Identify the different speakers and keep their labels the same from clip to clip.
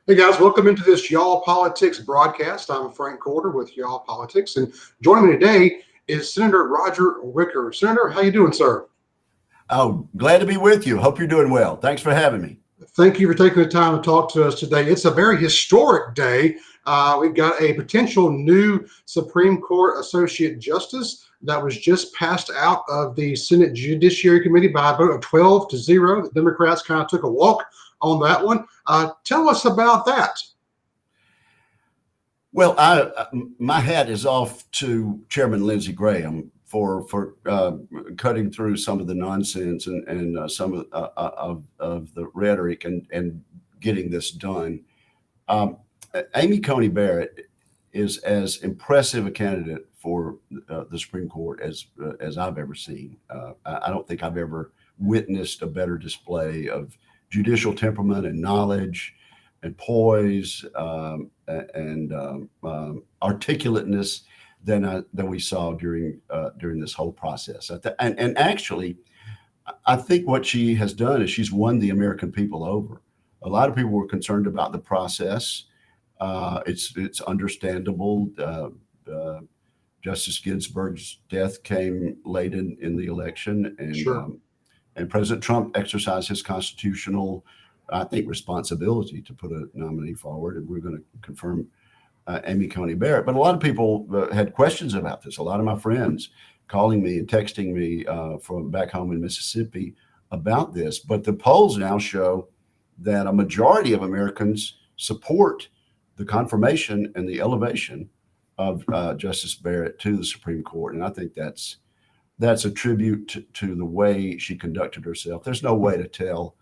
Speaker 1: Hey guys, welcome into this Y'all Politics broadcast. I'm Frank Corder with Y'all Politics, and joining me today is Senator Roger Wicker. Senator, how you doing, sir?
Speaker 2: Oh, glad to be with you. Hope you're doing well. Thanks for having me.
Speaker 1: Thank you for taking the time to talk to us today. It's a very historic day. We've got a potential new Supreme Court Associate Justice that was just passed out of the Senate Judiciary Committee by a vote of 12-0. The Democrats kind of took a walk on that one. Tell us about that.
Speaker 2: Well, my hat is off to Chairman Lindsey Graham for cutting through some of the nonsense and some of the rhetoric and getting this done. Amy Coney Barrett is as impressive a candidate for the Supreme Court as I've ever seen. I don't think I've ever witnessed a better display of judicial temperament and knowledge and poise and articulateness than we saw during this whole process. And actually, I think what she has done is she's won the American people over. A lot of people were concerned about the process. It's understandable. Justice Ginsburg's death came late in the election, and
Speaker 1: Sure.
Speaker 2: And President Trump exercised his constitutional, I think, responsibility to put a nominee forward, and we're going to confirm Amy Coney Barrett. But a lot of people had questions about this. A lot of my friends calling me and texting me from back home in Mississippi about this. But the polls now show that a majority of Americans support the confirmation and the elevation of Justice Barrett to the Supreme Court. And I think that's a tribute to the way she conducted herself. There's no way to tell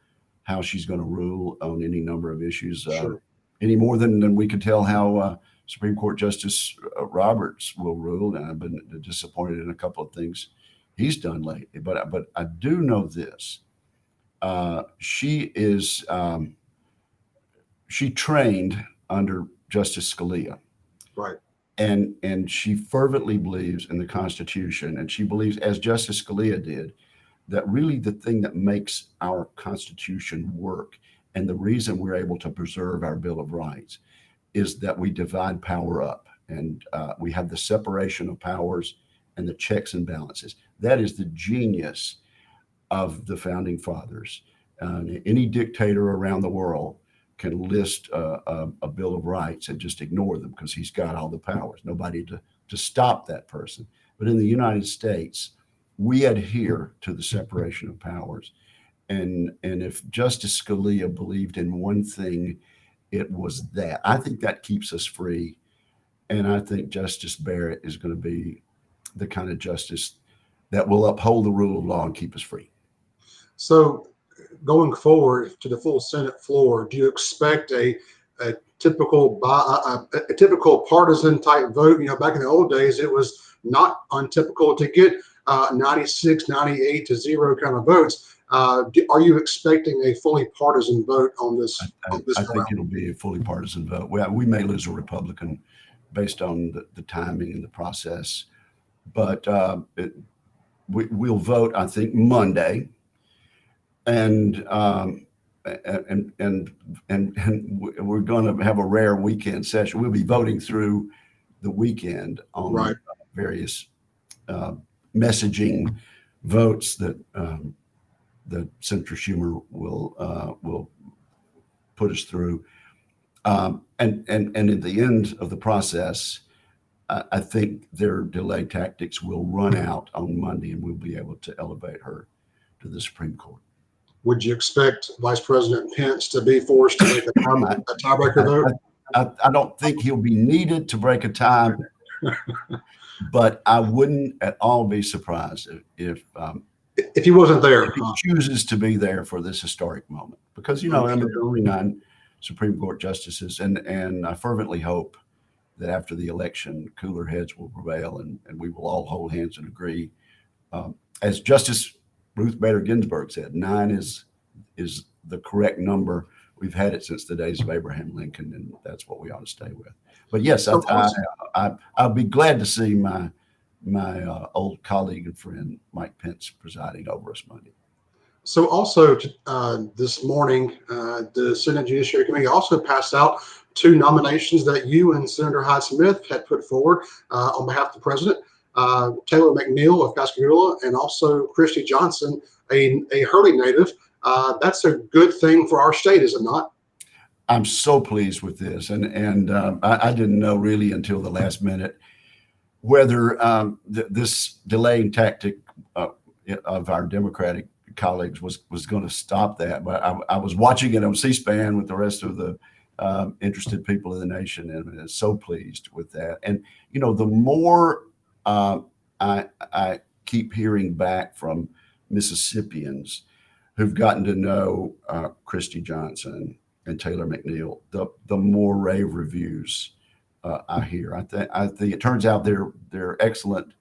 Speaker 2: how she's going to rule on any number of issues,
Speaker 1: Sure.
Speaker 2: any more than we could tell how Supreme Court Justice Roberts will rule. And I've been disappointed in a couple of things he's done lately. But I do know this: she trained under Justice Scalia.
Speaker 1: Right.
Speaker 2: And she fervently believes in the Constitution, and she believes, as Justice Scalia did, that really the thing that makes our Constitution work and the reason we're able to preserve our Bill of Rights is that we divide power up, and we have the separation of powers and the checks and balances. That is the genius of the Founding Fathers. Any dictator around the world can list a Bill of Rights and just ignore them because he's got all the powers, nobody to stop that person. But in the United States, we adhere to the separation of powers. And if Justice Scalia believed in one thing, it was that. I think that keeps us free. And I think Justice Barrett is going to be the kind of justice that will uphold the rule of law and keep us free.
Speaker 1: So, going forward to the full Senate floor, do you expect a typical partisan type vote? You know, back in the old days, it was not untypical to get 96, 98-0 kind of votes. Are you expecting a fully partisan vote on this?
Speaker 2: I think it'll be a fully partisan vote. We may lose a Republican based on the timing and the process, but we'll vote, I think, Monday. And we're going to have a rare weekend session. We'll be voting through the weekend on various messaging votes that Senator Schumer will put us through. And at the end of the process, I think their delay tactics will run out on Monday, and we'll be able to elevate her to the Supreme Court.
Speaker 1: Would you expect Vice President Pence to be forced to make a tiebreaker vote?
Speaker 2: I don't think he'll be needed to break a tie, but I wouldn't at all be surprised if
Speaker 1: he wasn't there.
Speaker 2: If he chooses to be there for this historic moment, because there are only 9 Supreme Court justices, and I fervently hope that after the election, cooler heads will prevail, and we will all hold hands and agree, as Justice Ruth Bader Ginsburg said, 9 is the correct number. We've had it since the days of Abraham Lincoln, and that's what we ought to stay with. But yes, I'll be glad to see my old colleague and friend Mike Pence presiding over us Monday.
Speaker 1: So also this morning, the Senate Judiciary Committee also passed out two nominations that you and Senator Hyde-Smith had put forward on behalf of the president. Taylor McNeil of Pascagoula and also Christy Johnson, a Hurley native. That's a good thing for our state, is it not?
Speaker 2: I'm so pleased with this, and I didn't know really until the last minute whether this delaying tactic of our Democratic colleagues was going to stop that. But I was watching it on C-SPAN with the rest of the interested people in the nation, and I'm so pleased with that. And the more I keep hearing back from Mississippians who've gotten to know Christy Johnson and Taylor McNeil, the more rave reviews I hear. I think it turns out they're excellent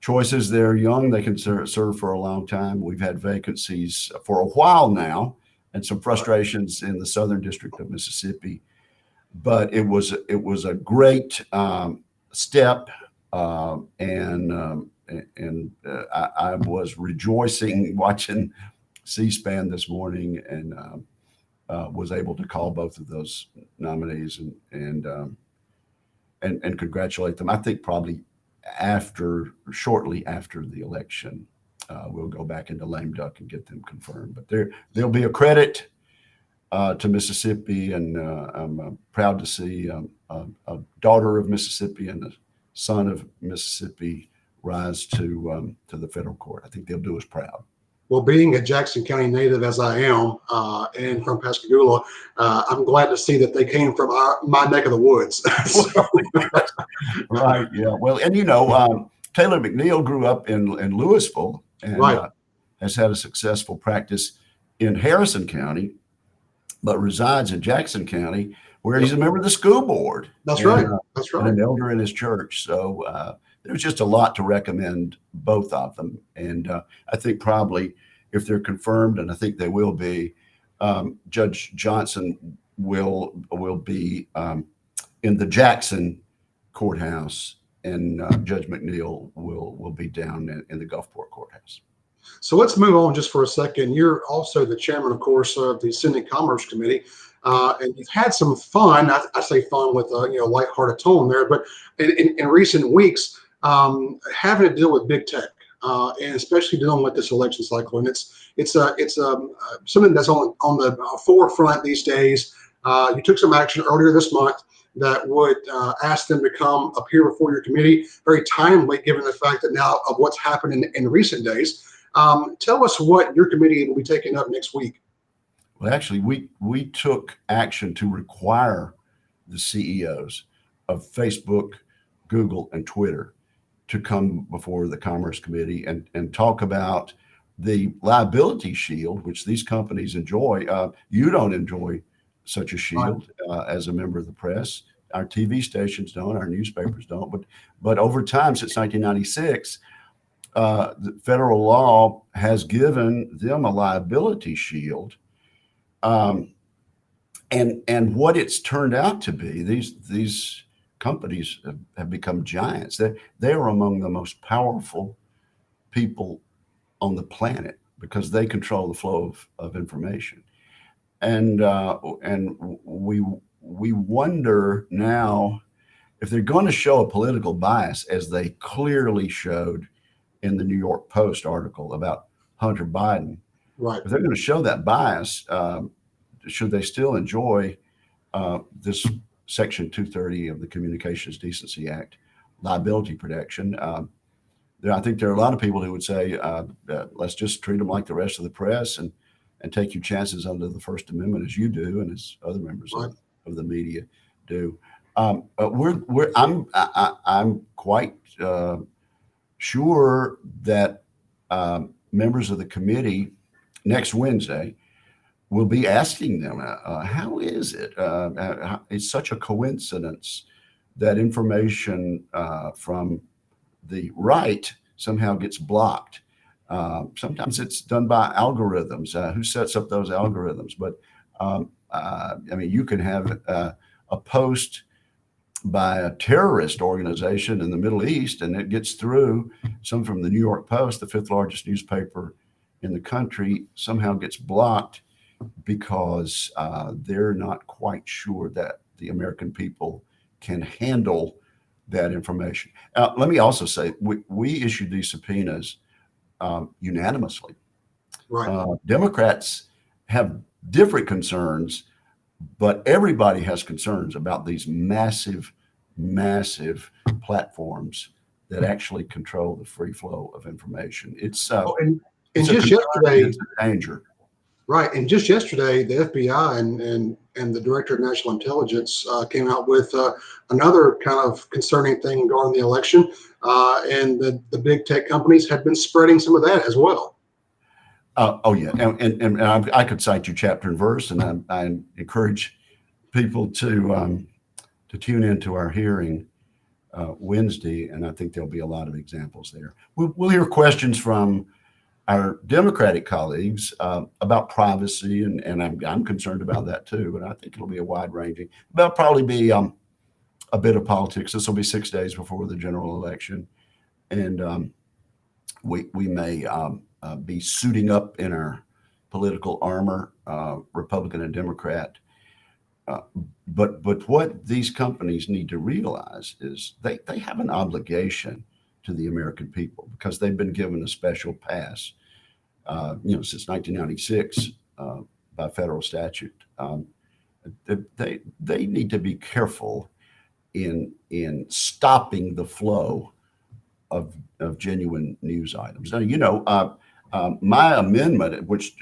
Speaker 2: choices. They're young. They can serve for a long time. We've had vacancies for a while now, and some frustrations in the Southern District of Mississippi. But it was a great step, and I was rejoicing watching C-SPAN this morning, and was able to call both of those nominees and congratulate them. I think probably shortly after the election, we'll go back into lame duck and get them confirmed. But there'll be a credit to Mississippi, and I'm proud to see a daughter of Mississippi and a son of Mississippi rise to the federal court. I think they'll do us proud.
Speaker 1: Well, being a Jackson County native as I am, and from Pascagoula, I'm glad to see that they came from my neck of the woods.
Speaker 2: Right. Yeah. Well, and Taylor McNeil grew up in Louisville and
Speaker 1: right.
Speaker 2: Has had a successful practice in Harrison County, but resides in Jackson County, where he's a member of the school board.
Speaker 1: That's right. That's right.
Speaker 2: And an elder in his church. So there's just a lot to recommend both of them. And I think probably if they're confirmed, and I think they will be, Judge Johnson will be in the Jackson courthouse, and Judge McNeil will be down in the Gulfport courthouse.
Speaker 1: So let's move on just for a second. You're also the chairman, of course, of the Senate Commerce Committee, and you've had some fun. I say fun with a lighthearted tone there, but in recent weeks, having to deal with big tech, and especially dealing with this election cycle, and it's something that's on the forefront these days. You took some action earlier this month that would ask them to come appear before your committee. Very timely, given the fact that now of what's happened in recent days. Tell us what your committee will be taking up next week.
Speaker 2: Well, actually, we took action to require the CEOs of Facebook, Google, and Twitter to come before the Commerce Committee and talk about the liability shield, which these companies enjoy. You don't enjoy such a shield as a member of the press. Our TV stations don't, our newspapers don't. But over time, since 1996, the federal law has given them a liability shield. And what it's turned out to be, these companies have become giants. They are among the most powerful people on the planet because they control the flow of information. And we wonder now if they're going to show a political bias, as they clearly showed in the New York Post article about Hunter Biden.
Speaker 1: Right.
Speaker 2: If they're going to show that bias, should they still enjoy this Section 230 of the Communications Decency Act liability protection? I think there are a lot of people who would say, let's just treat them like the rest of the press and take your chances under the First Amendment, as you do and as other members of the media do. I'm quite sure that members of the committee next Wednesday will be asking them, how is it? It's such a coincidence that information from the right somehow gets blocked. Sometimes it's done by algorithms. Who sets up those algorithms? But you can have a post by a terrorist organization in the Middle East, and it gets through. Some from the New York Post, the fifth largest newspaper in the country somehow gets blocked because they're not quite sure that the American people can handle that information. Let me also say, we issued these subpoenas unanimously.
Speaker 1: Right.
Speaker 2: Democrats have different concerns, but everybody has concerns about these massive, massive platforms that actually control the free flow of information. It's
Speaker 1: And
Speaker 2: it's a
Speaker 1: just
Speaker 2: concern and
Speaker 1: yesterday,
Speaker 2: it's a danger.
Speaker 1: right, and just yesterday, the FBI and the Director of National Intelligence came out with another kind of concerning thing regarding the election, and the big tech companies had been spreading some of that as well.
Speaker 2: Oh yeah, and I could cite you chapter and verse, and I encourage people to tune into our hearing Wednesday, and I think there'll be a lot of examples there. We'll hear questions from our Democratic colleagues about privacy, and I'm concerned about that too. But I think it'll be a wide-ranging. There'll probably be a bit of politics. This will be 6 days before the general election, and we may be suiting up in our political armor, Republican and Democrat. But what these companies need to realize is they have an obligation to the American people because they've been given a special pass, since 1996 by federal statute. They need to be careful in stopping the flow of genuine news items. Now, my amendment, which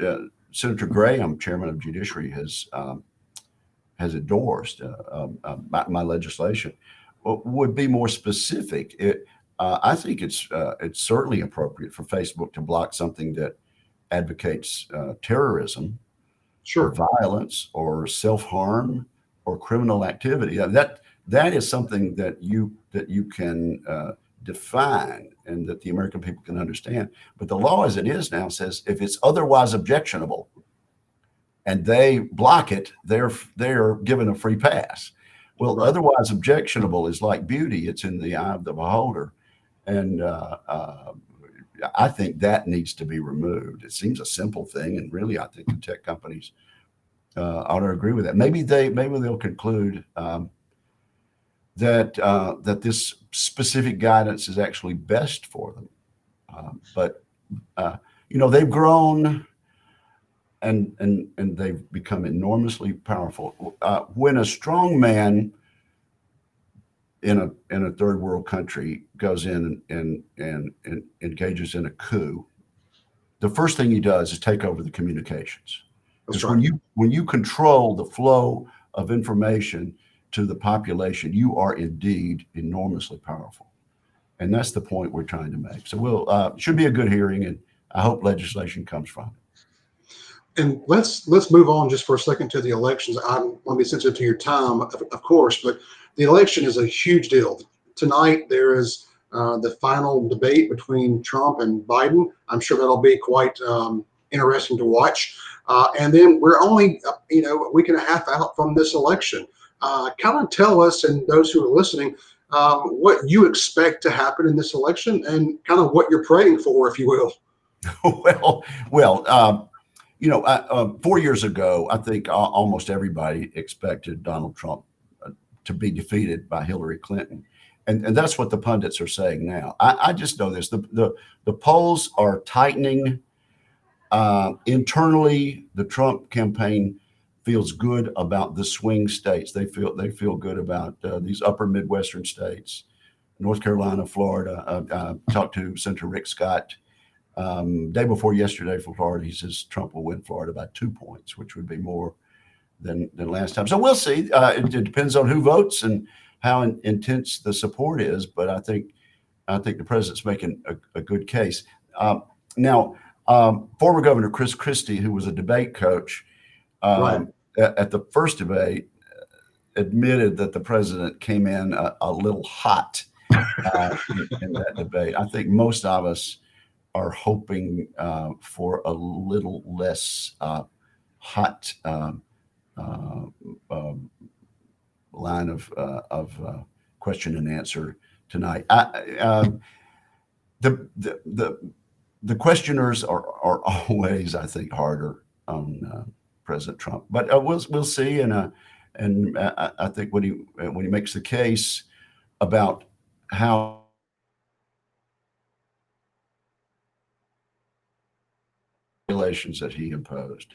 Speaker 2: Senator Graham, chairman of Judiciary, has endorsed, my legislation, would be more specific. I think it's certainly appropriate for Facebook to block something that advocates terrorism,
Speaker 1: Sure.
Speaker 2: or violence, or self-harm, or criminal activity. That is something that you can define and that the American people can understand. But the law, as it is now, says if it's otherwise objectionable, and they block it, they're given a free pass. Well,
Speaker 1: Right.
Speaker 2: otherwise objectionable is like beauty; it's in the eye of the beholder, and I think that needs to be removed. It seems a simple thing, and really, I think the tech companies ought to agree with that. Maybe they'll conclude that this specific guidance is actually best for them. But they've grown. And they've become enormously powerful. When a strong man in a third world country goes in and engages in a coup, the first thing he does is take over the communications.
Speaker 1: That's
Speaker 2: Because
Speaker 1: right.
Speaker 2: when you control the flow of information to the population, you are indeed enormously powerful. And that's the point we're trying to make. So should be a good hearing, and I hope legislation comes from it.
Speaker 1: And let's move on just for a second to the elections. I want to be sensitive to your time, of course, but the election is a huge deal. Tonight there is the final debate between Trump and Biden. I'm sure that'll be quite interesting to watch. And then we're only a week and a half out from this election. Kind of tell us and those who are listening what you expect to happen in this election and kind of what you're praying for, if you will.
Speaker 2: Well. 4 years ago, I think almost everybody expected Donald Trump to be defeated by Hillary Clinton. And that's what the pundits are saying now. I just know this. The polls are tightening. Internally, the Trump campaign feels good about the swing states. They feel good about these upper Midwestern states, North Carolina, Florida. Talked to Senator Rick Scott day before yesterday from Florida. He says Trump will win Florida by 2 points, which would be more than last time. So we'll see. It depends on who votes and how intense the support is. But I think the president's making a good case. Now, former Governor Chris Christie, who was a debate coach
Speaker 1: Right.
Speaker 2: at the first debate, admitted that the president came in a little hot in that debate. I think most of us are hoping for a little less hot line of question and answer tonight. The the questioners are always, I think, harder on President Trump, but we'll see. And I think when he makes the case about how regulations that he imposed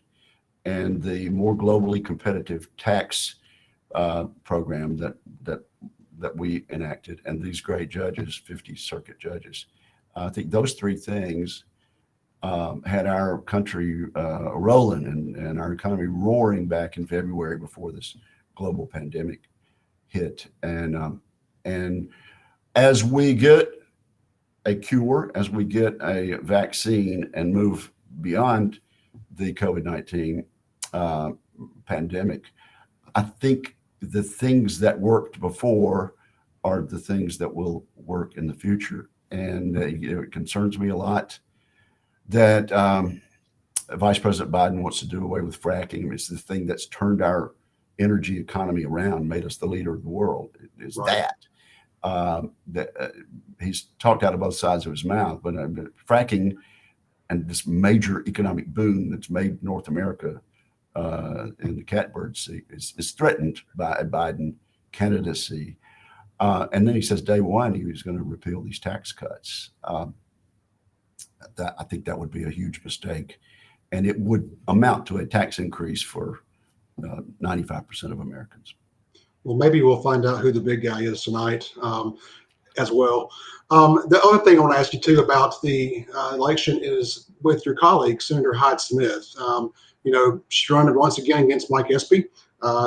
Speaker 2: and the more globally competitive tax program that we enacted, and these great judges, 50 circuit judges, I think those three things had our country rolling and our economy roaring back in February before this global pandemic hit. And as we get a cure, as we get a vaccine and move beyond the COVID-19 pandemic, I think the things that worked before are the things that will work in the future. And it concerns me a lot that Vice President Biden wants to do away with fracking. I mean, it's the thing that's turned our energy economy around, made us the leader of the world. Is right. He's talked out of both sides of his mouth, but fracking and this major economic boom that's made North America in the catbird seat is threatened by a Biden candidacy. And then he says day one he was going to repeal these tax cuts. I think that would be a huge mistake, and it would amount to a tax increase for 95% of Americans.
Speaker 1: Well, maybe we'll find out who the big guy is tonight as well. The other thing I want to ask you too about the election is with your colleague, Senator Hyde-Smith. She's running once again against Mike Espy,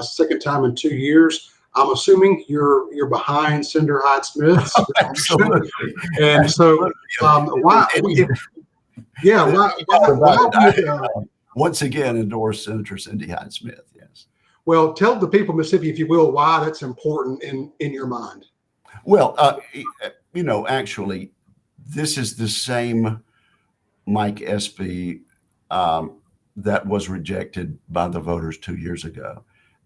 Speaker 1: second time in 2 years. I'm assuming you're behind Senator Hyde-Smith.
Speaker 2: Absolutely.
Speaker 1: And so, why?
Speaker 2: Once again, endorse Senator Cindy Hyde-Smith. Yes.
Speaker 1: Well, tell the people of Mississippi, if you will, why that's important in your mind.
Speaker 2: Well, actually, this is the same Mike Espy that was rejected by the voters 2 years ago,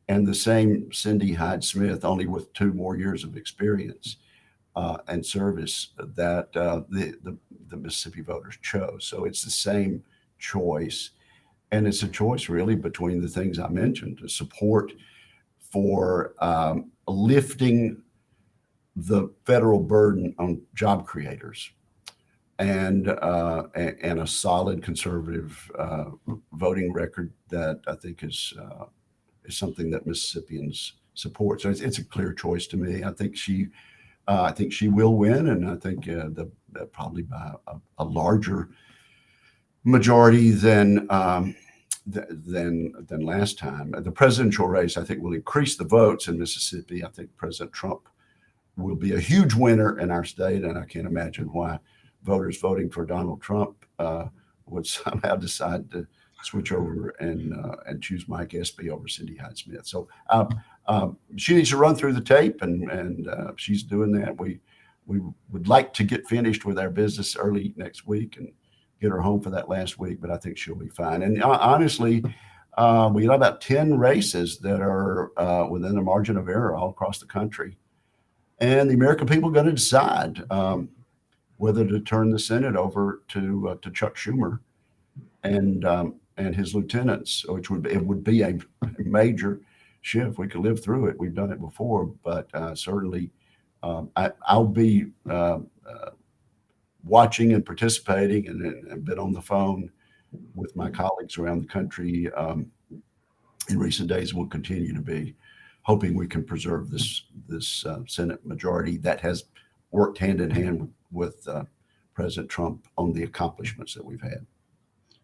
Speaker 2: and the same Cindy Hyde-Smith, only with 2 more years of experience and service that the Mississippi voters chose. So it's the same choice. And it's a choice really between the things I mentioned, the support for lifting the federal burden on job creators and a solid conservative voting record that I think is something that Mississippians support. So it's a clear choice to me. I think she will win, and I think that probably by a larger majority than last time. The presidential race, I think, will increase the votes in Mississippi. I think President Trump will be a huge winner in our state, and I can't imagine why voters voting for Donald Trump would somehow decide to switch over and choose Mike Espy over Cindy Hyde-Smith. So she needs to run through the tape, and she's doing that. We would like to get finished with our business early next week and get her home for that last week, but I think she'll be fine. And honestly, we got about 10 races that are within the margin of error all across the country. And the American people are going to decide whether to turn the Senate over to Chuck Schumer and his lieutenants, which would be a major shift. We could live through it. We've done it before, but certainly I'll be watching and participating and been on the phone with my colleagues around the country in recent days. Will continue to be, hoping we can preserve this Senate majority that has worked hand in hand with President Trump on the accomplishments that we've had.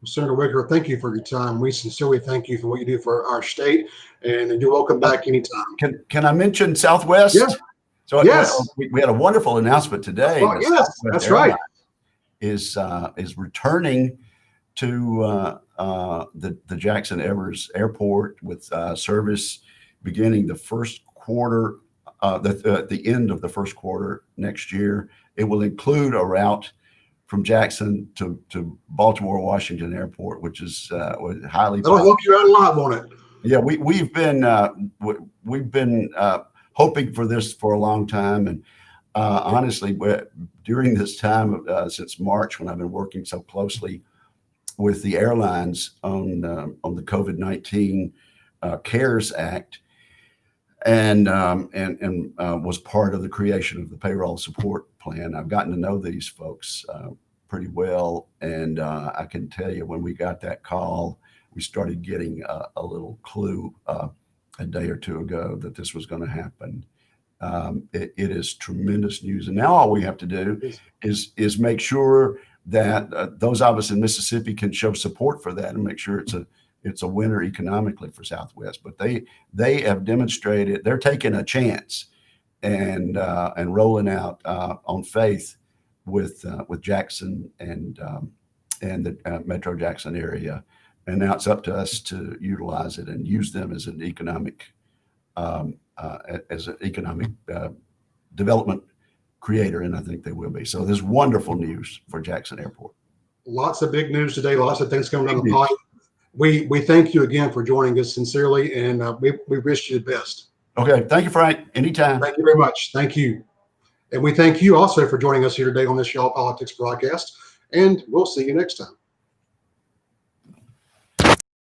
Speaker 1: Senator Wicker, thank you for your time. We sincerely thank you for what you do for our state, and you're welcome back anytime.
Speaker 2: Can I mention Southwest?
Speaker 1: Yeah.
Speaker 2: So
Speaker 1: yes,
Speaker 2: we had a wonderful announcement today.
Speaker 1: Well, yes, that's right.
Speaker 2: Is returning to the Jackson Evers Airport with service beginning the first quarter, the end of the first quarter next year. It will include a route from Jackson to Baltimore Washington Airport, which is highly.
Speaker 1: That'll help you out a lot, won't it?
Speaker 2: Yeah, we've been hoping for this for a long time, and honestly, during this time since March, when I've been working so closely with the airlines on the COVID-19 CARES Act, and was part of the creation of the payroll support plan, I've gotten to know these folks pretty well, and I can tell you, when we got that call, we started getting a little clue a day or two ago that this was going to happen. It is tremendous news, and now all we have to do is make sure that those of us in Mississippi can show support for that and make sure it's a winner economically for Southwest. But they have demonstrated they're taking a chance and rolling out on faith with Jackson and the Metro Jackson area. And now it's up to us to utilize it and use them as an economic development creator, and I think they will be. So there's wonderful news for Jackson Airport. Lots
Speaker 1: of big news today. Lots of things coming down the pipe. We thank you again for joining us sincerely, and we wish you the best.
Speaker 2: Okay, thank you, Frank. Anytime.
Speaker 1: Thank you very much. Thank you, and we thank you also for joining us here today on this Y'all Politics broadcast. And we'll see you next time.